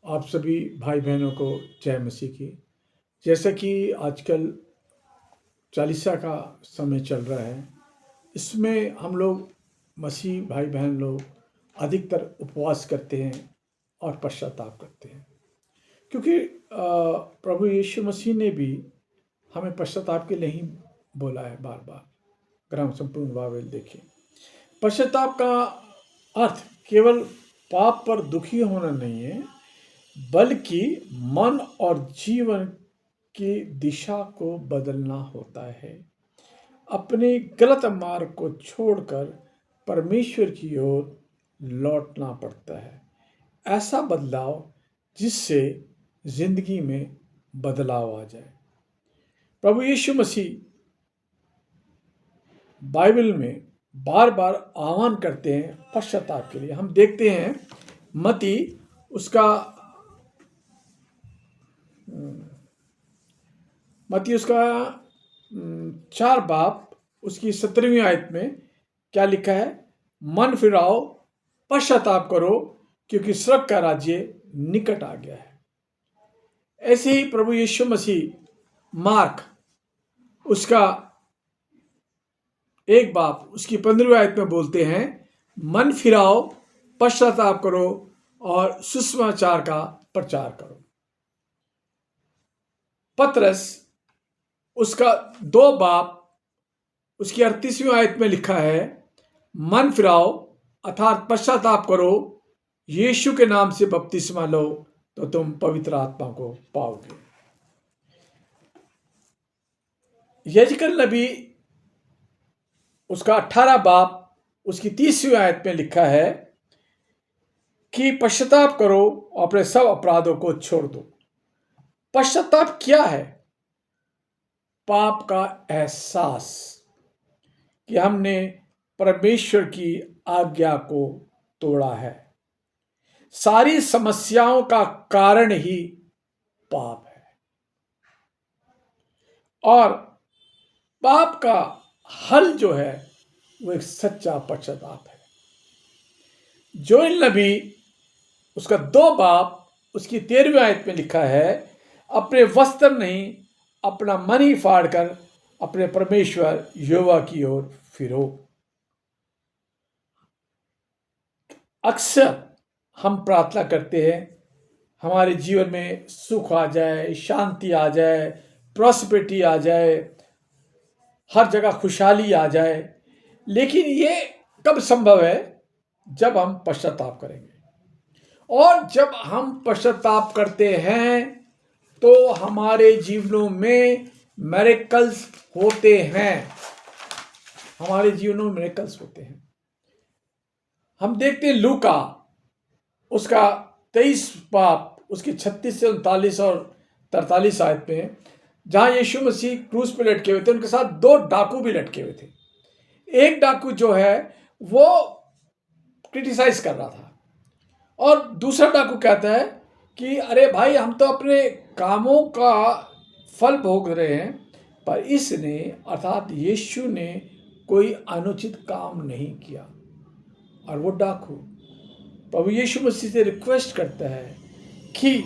आप सभी भाई बहनों को जय मसीह की। जैसा कि आजकल चालीसा का समय चल रहा है, इसमें हम लोग मसीह भाई बहन लोग अधिकतर उपवास करते हैं और पश्चाताप करते हैं, क्योंकि प्रभु यीशु मसीह ने भी हमें पश्चाताप के लिए ही बोला है बार बार। अगर हम संपूर्ण बाइबल देखें, पश्चाताप का अर्थ केवल पाप पर दुखी होना नहीं है, बल्कि मन और जीवन की दिशा को बदलना होता है। अपने गलत मार्ग को छोड़कर परमेश्वर की ओर लौटना पड़ता है। ऐसा बदलाव जिससे जिंदगी में बदलाव आ जाए। प्रभु यीशु मसीह बाइबल में बार बार आह्वान करते हैं पश्चाताप के लिए। हम देखते हैं मती उसका 4 बाब उसकी 17वीं आयत में क्या लिखा है? मन फिराओ, पश्चाताप करो, क्योंकि स्वर्ग का राज्य निकट आ गया है। ऐसे ही प्रभु यीशु मसीह मार्क उसका 1 बाब उसकी 15वीं आयत में बोलते हैं, मन फिराओ, पश्चाताप करो और सुसमाचार का प्रचार करो। पतरस उसका 2 बाब उसकी 38वीं आयत में लिखा है, मन फिराओ अर्थात पश्चाताप करो, यीशु के नाम से बपतिस्मा लो तो तुम पवित्र आत्मा को पाओगे। यजकल नबी उसका 18 बाब उसकी 30वीं आयत में लिखा है कि पश्चाताप करो और अपने सब अपराधों को छोड़ दो। पश्चाताप क्या है? पाप का एहसास कि हमने परमेश्वर की आज्ञा को तोड़ा है। सारी समस्याओं का कारण ही पाप है, और पाप का हल जो है वो एक सच्चा पश्चाताप है। जोएल नबी उसका 2 बाब उसकी 13वीं आयत में लिखा है, अपने वस्त्र नहीं अपना मन ही फाड़कर अपने परमेश्वर यहोवा की ओर फिरो। अक्सर हम प्रार्थना करते हैं हमारे जीवन में सुख आ जाए, शांति आ जाए, प्रॉस्पेरिटी आ जाए, हर जगह खुशहाली आ जाए, लेकिन ये कब संभव है? जब हम पश्चाताप करेंगे। और जब हम पश्चाताप करते हैं तो हमारे जीवनों में मिरेकल्स होते हैं। हमारे जीवनों में मिरेकल्स होते हैं। हम देखते हैं लूका उसका 23 बाब उसके 36 से 39 और 43 आयत में, जहां यीशु मसीह क्रूस पे लटके हुए थे, उनके साथ 2 डाकू भी लटके हुए थे। एक डाकू जो है वो क्रिटिसाइज कर रहा था, और दूसरा डाकू कहता है कि अरे भाई, हम तो अपने कामों का फल भोग रहे हैं, पर इसने अर्थात यीशु ने कोई अनुचित काम नहीं किया। और वो डाकू प्रभु यीशु मसीह से रिक्वेस्ट करता है कि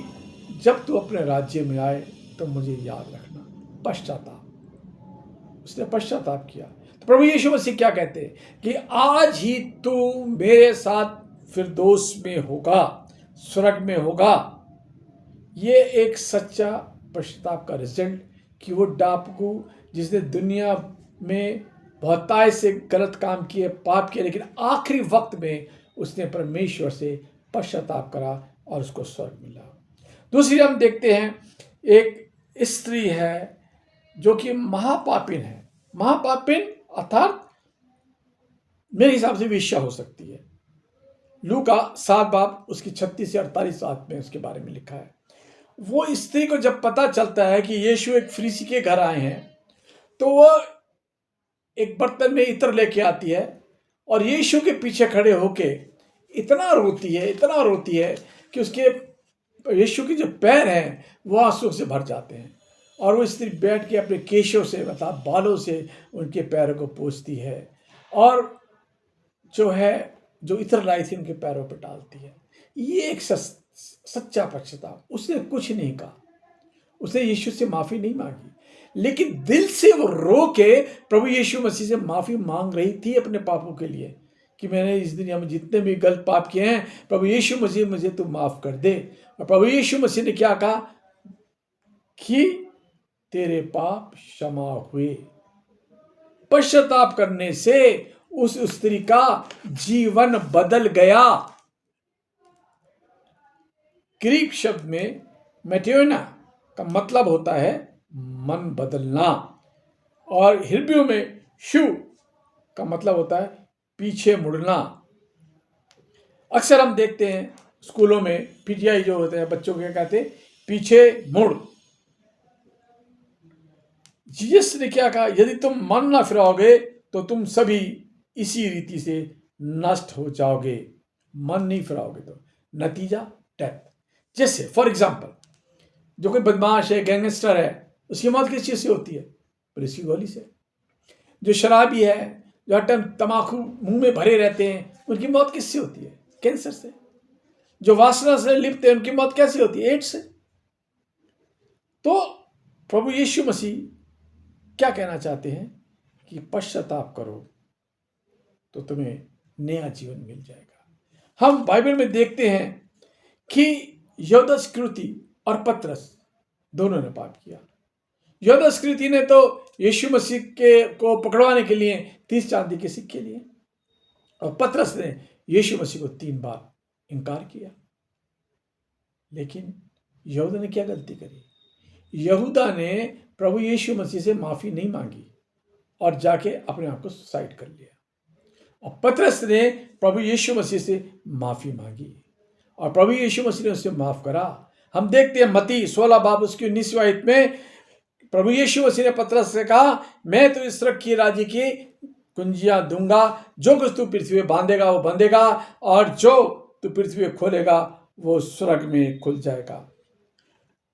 जब तू अपने राज्य में आए तो मुझे याद रखना। पश्चाताप, उसने पश्चाताप किया। तो प्रभु यीशु मसीह क्या कहते हैं कि आज ही तू मेरे साथ फिरदौस में होगा, स्वर्ग में होगा। ये एक सच्चा पश्चाताप का रिजल्ट कि वो डाकू जिसने दुनिया में बहुतायत से गलत काम किए, पाप किए, लेकिन आखिरी वक्त में उसने परमेश्वर से पश्चाताप करा और उसको स्वर्ग मिला। दूसरी हम देखते हैं एक स्त्री है जो कि महापापिन है। महापापिन अर्थात मेरे हिसाब से वेश्या हो सकती है। लूका 7 बाब उसकी 36 से 48 आयत में उसके बारे में लिखा है। वो स्त्री को जब पता चलता है कि यीशु एक फरीसी के घर आए हैं, तो वो एक बर्तन में इत्र लेके आती है और यीशु के पीछे खड़े होके इतना रोती है कि उसके यीशु के जो पैर हैं वो आंसू से भर जाते हैं। और वो स्त्री बैठ के अपने केशों से मतलब बालों से उनके पैरों को पोंछती है, और जो इत्र लाई थी उनके पैरों पर डालती है। ये एक सच्चा पश्चाताप। उसने कुछ नहीं कहा, उसने यीशु से माफी नहीं मांगी, लेकिन दिल से वो रो के प्रभु यीशु मसीह से माफी मांग रही थी अपने पापों के लिए, कि मैंने इस दुनिया में जितने भी गलत पाप किए हैं, प्रभु यीशु मसीह मुझे तू माफ कर दे। और प्रभु यीशु मसीह ने क्या कहा कि तेरे पाप क्षमा हुए। पश्चाताप करने से उस स्त्री का जीवन बदल गया। ग्रीक शब्द में मेटेओना का मतलब होता है मन बदलना, और हिब्रू में शू का मतलब होता है पीछे मुड़ना। अक्सर हम देखते हैं स्कूलों में पीटीआई जो होते हैं बच्चों के कहते हैं पीछे मुड़। जीसस ने क्या कहा, यदि तुम मन ना फिराओगे तो तुम सभी इसी रीति से नष्ट हो जाओगे। मन नहीं फिराओगे तो नतीजा डेथ। जैसे फॉर एग्जाम्पल, जो कोई बदमाश है, गैंगस्टर है, उसकी मौत किस चीज से होती है? पुलिस की गोली से। जो शराबी है, जो हर टाइम तम्बाकू मुंह में भरे रहते हैं, उनकी मौत किससे होती है? कैंसर से। जो वासना से लिप्त है, उनकी मौत कैसे होती है? एड्स से। तो प्रभु यीशु मसीह क्या कहना चाहते हैं कि पश्चाताप करो तो तुम्हें नया जीवन मिल जाएगा। हम बाइबल में देखते हैं कि यहूदा इस्करियोती और पतरस दोनों ने पाप किया। यहूदा इस्करियोती ने तो यीशु मसीह को पकड़वाने के लिए 30 चांदी के सिक्के लिए, और पतरस ने यीशु मसीह को 3 बार इनकार किया। लेकिन यहूदा ने क्या गलती करी? यहूदा ने प्रभु यीशु मसीह से माफी नहीं मांगी और जाके अपने आप को सुसाइड कर लिया। और पतरस ने प्रभु यीशु मसीह से माफी मांगी और प्रभु यीशु मसीह ने उसे माफ करा। हम देखते हैं मत्ती 16 बाब उसकी 19वीं आयत में प्रभु यीशु मसीह ने पतरस से कहा, मैं तो इस स्वर्ग की राज्य की कुंजियां दूंगा, जो कुछ तू पृथ्वी में बांधेगा वो बंधेगा, और जो तू पृथ्वी में खोलेगा वो स्वर्ग में खुल जाएगा।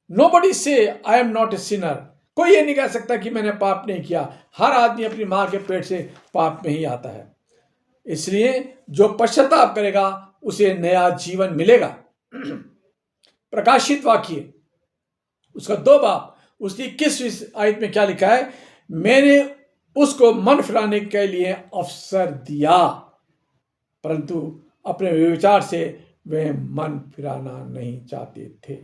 Nobody say I am not a sinner। कोई ये नहीं कह सकता कि मैंने पाप नहीं किया। हर आदमी अपनी मां के पेट से पाप में ही आता है। इसलिए जो पश्चाताप करेगा उसे नया जीवन मिलेगा। प्रकाशित वाक्य उसका 2 बाब उसकी 21वीं आयत में क्या लिखा है? मैंने उसको मन फिराने के लिए अवसर दिया, परंतु अपने विचार से वे मन फिराना नहीं चाहते थे।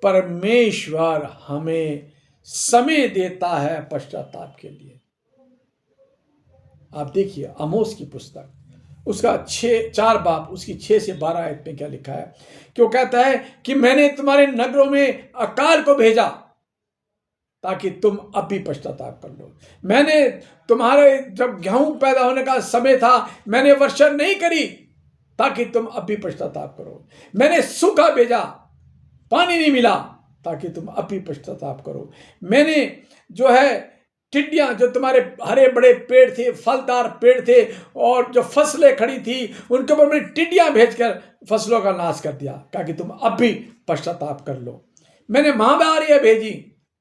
परमेश्वर हमें समय देता है पश्चाताप के लिए। आप देखिए आमोस की पुस्तक उसका 4 बाब उसकी 6 से 12 आयत में क्या लिखा है कि वो कहता है कि मैंने तुम्हारे नगरों में अकाल को भेजा ताकि तुम अब भी पश्चाताप कर लो। मैंने तुम्हारे जब गेहूं पैदा होने का समय था, मैंने वर्षा नहीं करी ताकि तुम अब भी पश्चाताप करो। मैंने सूखा भेजा, पानी नहीं मिला ताकि तुम अब भी पश्चाताप करो। मैंने जो है टिड्डियां, जो तुम्हारे हरे बड़े पेड़ थे, फलदार पेड़ थे, और जो फसलें खड़ी थी उनके ऊपर मैंने टिड्डियां भेजकर फसलों का नाश कर दिया ताकि तुम अब भी पश्चाताप कर लो। मैंने महामारियां भेजी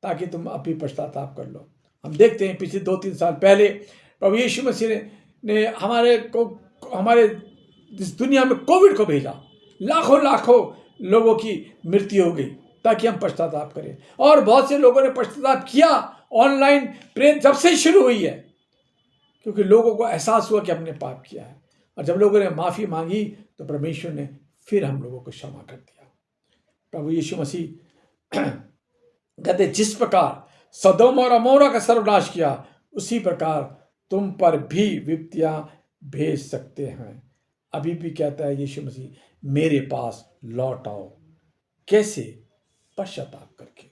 ताकि तुम अब भी पश्चाताप कर लो। हम देखते हैं पिछले 2-3 साल पहले प्रभु यीशु मसीह ने हमारे इस दुनिया में कोविड को भेजा। लाखों लोगों की मृत्यु हो गई ताकि हम पश्चाताप करें, और बहुत से लोगों ने पश्चाताप किया। ऑनलाइन प्रेयर जब से शुरू हुई है, क्योंकि लोगों को एहसास हुआ कि हमने पाप किया है, और जब लोगों ने माफी मांगी तो परमेश्वर ने फिर हम लोगों को क्षमा कर दिया। प्रभु यीशु मसीह कहते जिस प्रकार सदोम और अमोरा का सर्वनाश किया, उसी प्रकार तुम पर भी विपत्तियां भेज सकते हैं। अभी भी कहता है यीशु मसीह, मेरे पास लौट आओ। कैसे? पश्चाताप करके।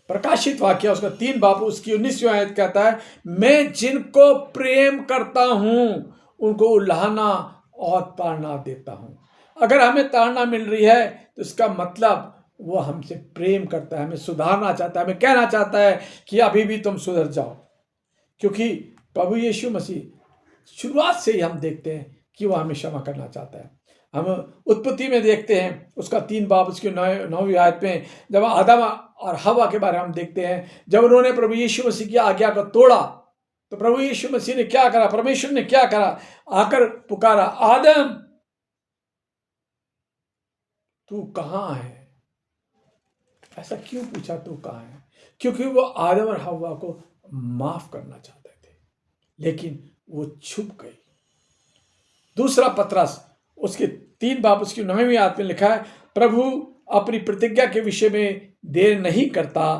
प्रकाशित वाक्य उसका 3 बाब उसकी 19वीं आयत कहता है, मैं जिनको प्रेम करता हूं उनको उल्लाहना और ताड़ना देता हूं। अगर हमें ताड़ना मिल रही है तो इसका मतलब वो हमसे प्रेम करता है, हमें सुधारना चाहता है, हमें कहना चाहता है कि अभी भी तुम सुधर जाओ। क्योंकि प्रभु यीशु मसीह शुरुआत से ही हम देखते हैं कि वह हमें क्षमा करना चाहता है। हम उत्पत्ति में देखते हैं उसका 3 बाब उसकी 9वीं आयत में, जब आदम और हवा के बारे में हम देखते हैं, जब उन्होंने प्रभु यीशु मसीह की आज्ञा को तोड़ा तो प्रभु यीशु मसीह ने क्या करा? परमेश्वर ने क्या करा? आकर पुकारा, आदम तू कहाँ है? ऐसा क्यों पूछा, तू कहाँ है? क्योंकि वो आदम और हव्वा को माफ करना चाहते थे, लेकिन वो छुप गई। दूसरा पतरस उसके 3 बाब उसकी 9वीं आयत में लिखा है, प्रभु अपनी प्रतिज्ञा के विषय में देर नहीं करता,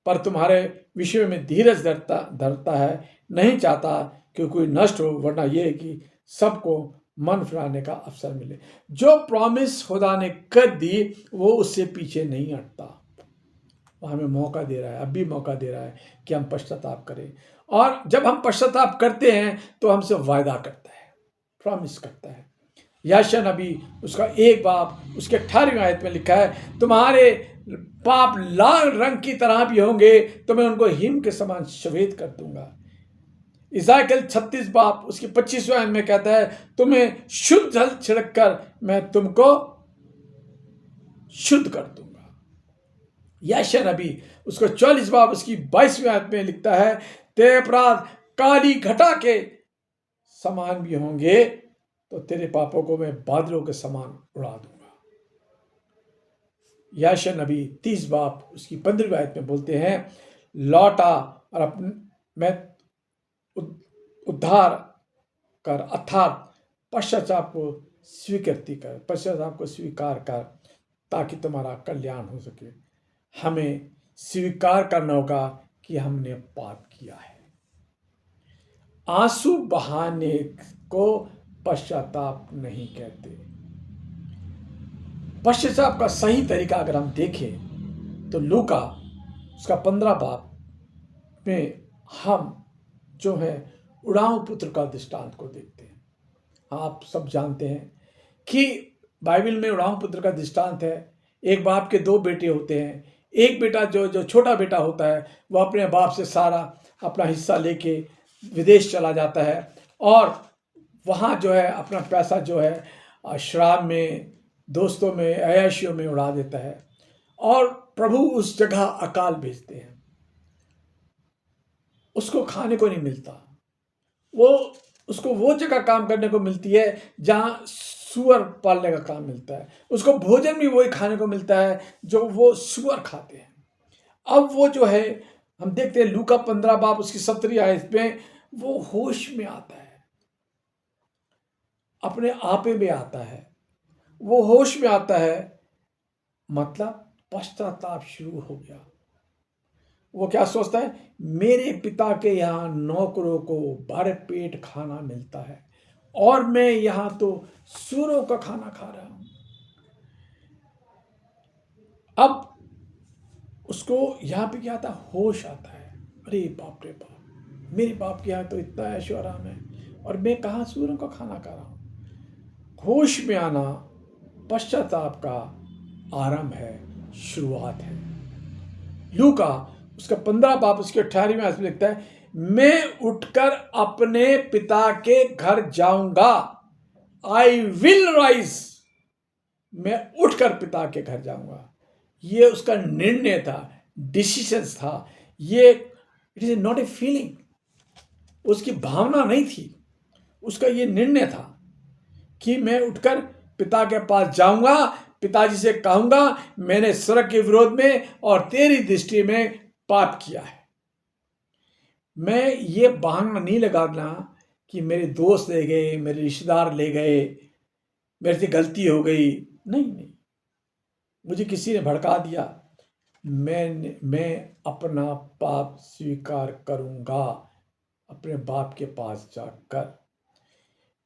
पर तुम्हारे विषय में धीरज धरता है, नहीं चाहता कि कोई नष्ट हो, वरना यह है कि सबको मन फिराने का अवसर मिले। जो प्रॉमिस खुदा ने कर दी वो उससे पीछे नहीं हटता, वो हमें मौका दे रहा है, अब भी मौका दे रहा है कि हम पश्चाताप करें। और जब हम पश्चाताप करते हैं तो हमसे वायदा करता है, प्रॉमिस करता है। याशा नबी उसका 1 बाब उसके 18वीं आयत में लिखा है, तुम्हारे पाप लाल रंग की तरह भी होंगे तो मैं उनको हिम के समान श्वेत कर दूंगा। इज़ाइकेल 36 बाब उसकी 25वीं आयत में कहता है, तुम्हें शुद्ध जल छिड़क कर मैं तुमको शुद्ध कर दूंगा। याशा नबी उसको 44 बाब उसकी 22वीं आयत में लिखता है, तेरे अपराध काली घटा के समान भी होंगे तो तेरे पापों को मैं बादलों के समान उड़ा दूंगा। याशा नबी 30 बाब उसकी 15वीं आयत में बोलते हैं, लौटा और अपने मैं उद्धार कर, अर्थात पश्चाताप को स्वीकृति कर, पश्चाताप को स्वीकार कर, ताकि तुम्हारा कल्याण हो सके। हमें स्वीकार करना होगा कि हमने पाप किया है। आंसू बहाने को पश्चाताप नहीं कहते। पश्चाताप का सही तरीका अगर हम देखें तो लूका उसका 15 बाब में हम जो है उड़ाऊ पुत्र का दृष्टांत को देखते हैं। आप सब जानते हैं कि बाइबल में उड़ाऊ पुत्र का दृष्टांत है। एक बाप के 2 बेटे होते हैं। एक बेटा जो छोटा बेटा होता है वह अपने बाप से सारा अपना हिस्सा लेके विदेश चला जाता है और वहाँ जो है अपना पैसा जो है शराब में, दोस्तों में, अय्याशियों में उड़ा देता है और प्रभु उस जगह अकाल भेजते हैं। उसको खाने को नहीं मिलता, उसको वो जगह काम करने को मिलती है जहाँ सूअर पालने का काम मिलता है। उसको भोजन भी वही खाने को मिलता है जो वो सूअर खाते हैं। अब वो जो है हम देखते हैं लूका 15 बाब उसकी 17वीं आयत में वो होश में आता है, अपने आपे में आता है, वो होश में आता है, मतलब पश्चाताप शुरू हो गया। वो क्या सोचता है, मेरे पिता के यहाँ नौकरों को भर पेट खाना मिलता है और मैं यहाँ तो सूअरों का खाना खा रहा हूं। अब उसको यहाँ पे क्या आता है, होश आता है, अरे बाप रे बाप, मेरे बाप के यहाँ तो इतना ऐशो आराम है और मैं कहाँ सूअरों का खाना खा रहा हूँ। होश में आना पश्चाताप का आरंभ है, शुरुआत है। लूका उसका 15 बाब उसके 18वें आयत में लिखता है, मैं उठकर अपने पिता के घर जाऊंगा, आई विल राइज, मैं उठकर पिता के घर जाऊंगा। ये उसका निर्णय था, डिसीजन था। ये it is not a feeling, उसकी भावना नहीं थी, उसका ये निर्णय था कि मैं उठकर पिता के पास जाऊंगा, पिताजी से कहूंगा मैंने स्वर्ग के विरोध में और तेरी दृष्टि में पाप किया है। मैं ये बहाना नहीं लगाना कि मेरे दोस्त ले गए, मेरे रिश्तेदार ले गए, मेरे से गलती हो गई, नहीं, मुझे किसी ने भड़का दिया, मैं अपना पाप स्वीकार करूंगा। अपने बाप के पास जाकर,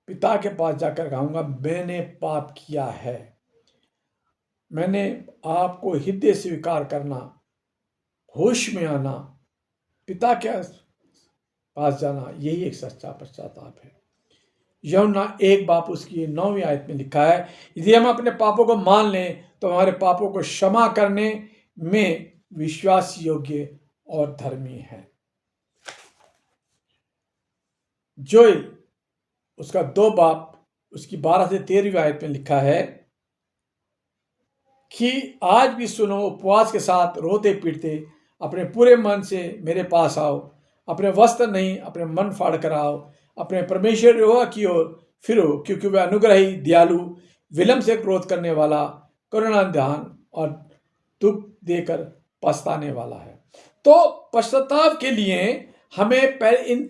पिता के पास जाकर कहूंगा मैंने पाप किया है। मैंने आपको हृदय स्वीकार करना, होश में आना, पिता के पास जाना, यही एक सच्चा पश्चाताप है। यूहन्ना 1 बाब उसकी 9वीं आयत में लिखा है, यदि हम अपने पापों को मान लें तो हमारे पापों को क्षमा करने में विश्वास योग्य और धर्मी है। जोएल उसका 2 बाब उसकी 12 से 13वीं आयत में लिखा है कि आज भी सुनो, उपवास के साथ रोते पीटते अपने पूरे मन से मेरे पास आओ, अपने वस्त्र नहीं अपने मन फाड़ कर आओ, अपने परमेश्वर यहोवा की ओर फिरो, क्योंकि वह अनुग्रही, दयालु, विलंब से क्रोध करने वाला करुणा निधान और दुख देकर पछताने वाला है। तो पश्चाताप के लिए हमें पहले इन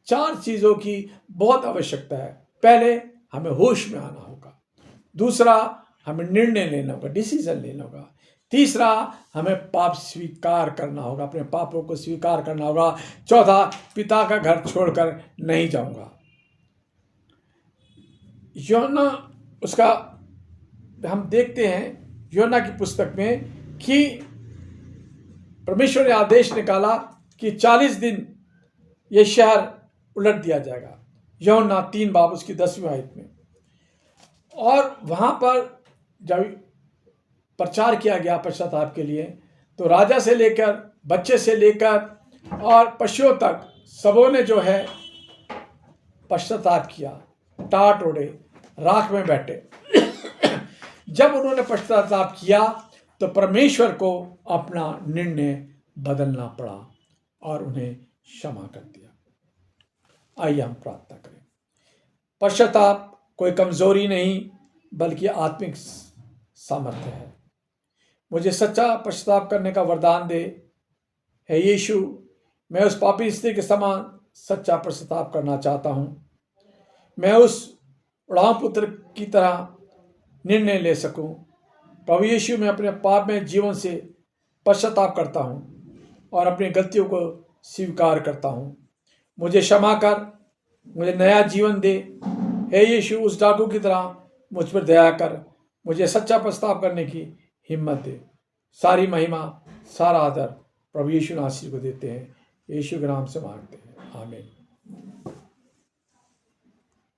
4 चीज़ों की बहुत आवश्यकता है। पहले हमें होश में आना होगा, दूसरा हमें निर्णय लेना होगा, डिसीजन लेना होगा, तीसरा हमें पाप स्वीकार करना होगा, अपने पापों को स्वीकार करना होगा, चौथा पिता का घर छोड़कर नहीं जाऊंगा। योना उसका हम देखते हैं योना की पुस्तक में कि परमेश्वर ने आदेश निकाला कि 40 दिन ये शहर उलट दिया जाएगा। योना 3 बाब उसकी 10वीं आयत में। और वहां पर जब प्रचार किया गया पश्चाताप के लिए, तो राजा से लेकर बच्चे से लेकर और पशुओं तक सबों ने जो है पश्चाताप किया, टाट ओढ़े, राख में बैठे। जब उन्होंने पश्चाताप किया तो परमेश्वर को अपना निर्णय बदलना पड़ा और उन्हें क्षमा कर दिया। आइए हम प्रार्थना करें। पश्चाताप कोई कमजोरी नहीं बल्कि आत्मिक सामर्थ्य है। मुझे सच्चा पश्चाताप करने का वरदान दे। हे यीशु, मैं उस पापी स्त्री के समान सच्चा पश्चाताप करना चाहता हूँ। मैं उस उड़ाव पुत्र की तरह निर्णय ले सकूं। प्रभु यीशु, मैं अपने पाप में जीवन से पश्चाताप करता हूँ और अपनी गलतियों को स्वीकार करता हूँ। मुझे क्षमा कर, मुझे नया जीवन दे। हे यीशु, उस डाकू की तरह मुझ पर दया कर, मुझे सच्चा पश्चाताप करने की हिम्मत दे। सारी महिमा, सारा आदर प्रभु यीशु नासरी को देते हैं। यीशु के नाम से मांगते हैं, आमीन।